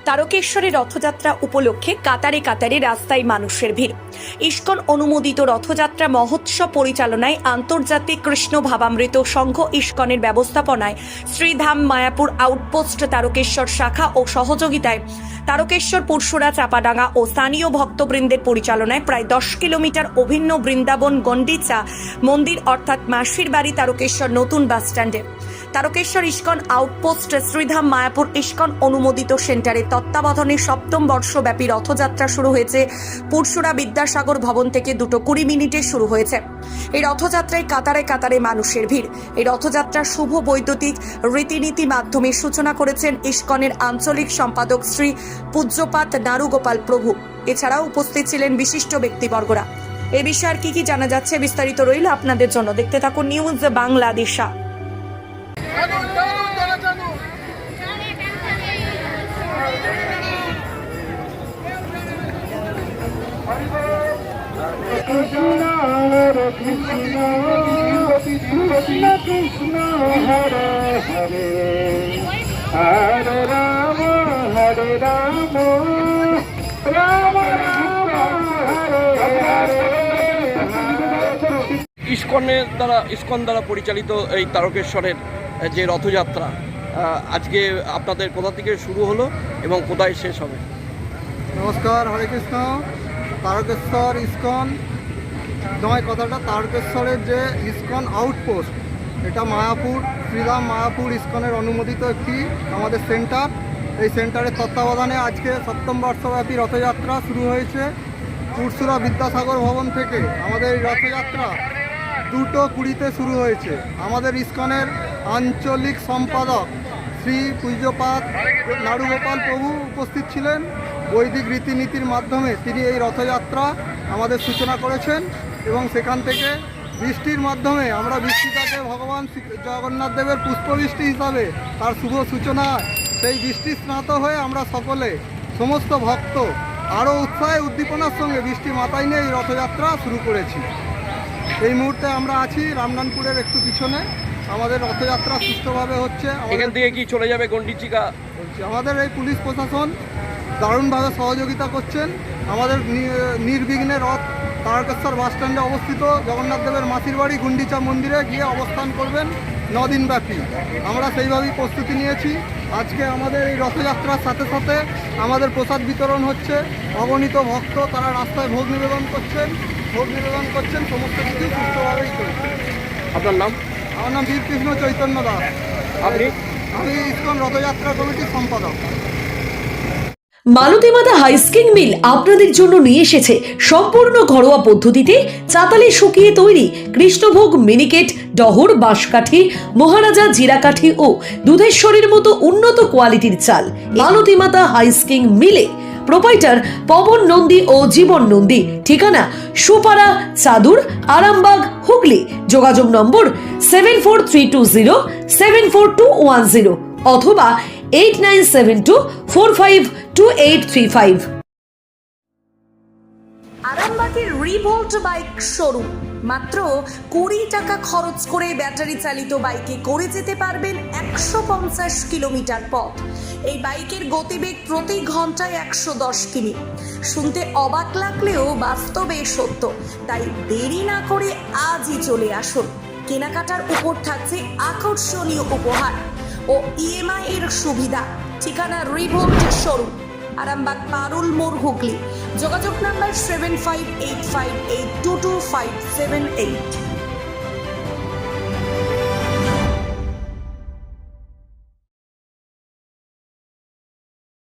তারকেশ্বরের রথযাত্রা উপলক্ষে কাতারে কাতারে রাস্তায় মানুষের ভিড়। ইস্কন অনুমোদিত রথযাত্রা মহোৎসব পরিচালনায় আন্তর্জাতিক কৃষ্ণ ভাবামৃত সংঘ ইস্কনের ব্যবস্থাপনায় শ্রীধাম মায়াপুর আউটপোস্ট তারকেশ্বর শাখা ও সহযোগিতায় তারকেশ্বর পুরসুরা চাপাডাঙ্গা ও স্থানীয় ভক্তবৃন্দের পরিচালনায় প্রায় 10 কিলোমিটার অভিন্ন বৃন্দাবন গন্ডিচা মন্দির অর্থাৎ মাসির বাড়ি তারকেশ্বর নতুন বাসস্ট্যান্ডে Tarakeswar ISKCON outpost Sridham Mayapur ISKCON অনুমোদিত সেন্টারে তত্ত্বাবধানে 7ম বর্ষব্যাপী রথযাত্রা শুরু হয়েছে। পুরসুরা বিদ্যাসাগর ভবন থেকে 2:20 শুরু হয়েছে। এই রথযাত্রায় কাতারে কাতারে মানুষের ভিড়। এই রথযাত্রার শুভ বৈদ্যুতিক রীতিনীতি মাধ্যমে সূচনা করেছেন ইস্কনের আঞ্চলিক সম্পাদক শ্রী পূজ্যপাত নারুগোপাল প্রভু। এছাড়াও উপস্থিত ছিলেন বিশিষ্ট ব্যক্তিবর্গরা। এ বিষয়ে আর কি জানা যাচ্ছে বিস্তারিত রইল আপনাদের জন্য। দেখতে থাকুন news বাংলাদেশা। Krishna Hare Krishna Krishna Krishna Hare Hare Hare Rama Rama Rama Hare Hare। ISKCON দ্বারা পরিচালিত এই তারকেশ্বরের যে রথযাত্রা আজকে আপনাদের কোথা থেকে শুরু হলো এবং কোথায় শেষ হবে? নমস্কার, হরে কৃষ্ণ। তারকেশ্বর ইস্কন নয়, কথাটা তারকেশ্বরের যে ইস্কন আউটপোস্ট, এটা মায়াপুর শ্রীধাম মায়াপুর ইস্কনের অনুমোদিত একটি আমাদের সেন্টার। এই সেন্টারের তত্ত্বাবধানে আজকে 7ম বর্ষব্যাপী রথযাত্রা শুরু হয়েছে। পুরসুরা বিদ্যাসাগর ভবন থেকে আমাদের এই রথযাত্রা 2:20 শুরু হয়েছে। আমাদের ইস্কনের আঞ্চলিক সম্পাদক শ্রী পূজ্যপাত নারুগোপাল প্রভু উপস্থিত ছিলেন। বৈদিক রীতিনীতির মাধ্যমে তিনি এই রথযাত্রা আমাদের সূচনা করেছেন এবং সেখান থেকে বৃষ্টির মাধ্যমে আমরা বৃষ্টিটাকে ভগবান জগন্নাথ দেবের পুষ্পবৃষ্টি হিসাবে তার শুভ সূচনা, সেই বৃষ্টি স্নাত হয়ে আমরা সকলে সমস্ত ভক্ত আরও উৎসাহে উদ্দীপনার সঙ্গে বৃষ্টি মাথায় নিয়ে এই রথযাত্রা শুরু করেছি। এই মুহূর্তে আমরা আছি রামনানপুরের একটু পিছনে। আমাদের রথযাত্রা সুষ্ঠুভাবে হচ্ছে। এখান থেকে কি চলে যাবে গন্ডিচিকা? আমাদের এই পুলিশ প্রশাসন দারুণভাবে সহযোগিতা করছেন। আমাদের নির্বিঘ্নে রথ তারকেশ্বর বাসস্ট্যান্ডে অবস্থিত জগন্নাথ দেবের মাসির বাড়ি গুন্ডিচা মন্দিরে গিয়ে অবস্থান করবেন 9 দিন ব্যাপী। আমরা সেইভাবেই প্রস্তুতি নিয়েছি। আজকে আমাদের এই রথযাত্রার সাথে সাথে আমাদের প্রসাদ বিতরণ হচ্ছে। অগণিত ভক্ত তারা রাস্তায় ভোগ নিবেদন করছেন। সমস্ত কিছু সুস্থভাবেই চলছে। আপনার নাম? আমার নাম বীরকৃষ্ণ চৈতন্য দাস। আমি ইস্কন রথযাত্রা কমিটির সম্পাদক। মালতী মাতা হাইস্কিং মিল আপনাদের জন্য নিয়ে এসেছে সম্পূর্ণ ঘরোয়া পদ্ধতিতে চাতালে শুকিয়ে তৈরি কৃষ্ণভোগ মিনিকেট, ডহর, বাঁশকাঠি, মহারাজা জিরাকাঠি ও দুধেশ্বরীর মতো উন্নত কোয়ালিটির চাল। মালতী মাতা হাইস্কিং মিলে প্রোপাইটার পবন নন্দী ও জীবন নন্দী। ঠিকানা সুপারা, চাদুর, আরামবাগ, হুগলি। যোগাযোগ নম্বর 7432074210 অথবা 8972452835। আরামবাগের রিভোল্ট বাইক শোরুম। মাত্র 20 টাকা খরচ করে ব্যাটারি চালিত বাইকে করে যেতে পারবেন 150 কিলোমিটার পথ। এই বাইকের গতিবেগ প্রতি ঘন্টায় 110 কিমি। শুনতে অবাক লাগলেও বাস্তবে সত্য। তাই দেরি না করে আজই চলে আসুন। কেনাকাটার উপর থাকছে আকর্ষণীয় উপহার ও ইএমআই এর সুবিধা। ঠিকানা রিভোল্ট শোরুম, আরামবাগ, পারুল মোড়, হুগলি। যোগাযোগ নাম্বার 7585822578।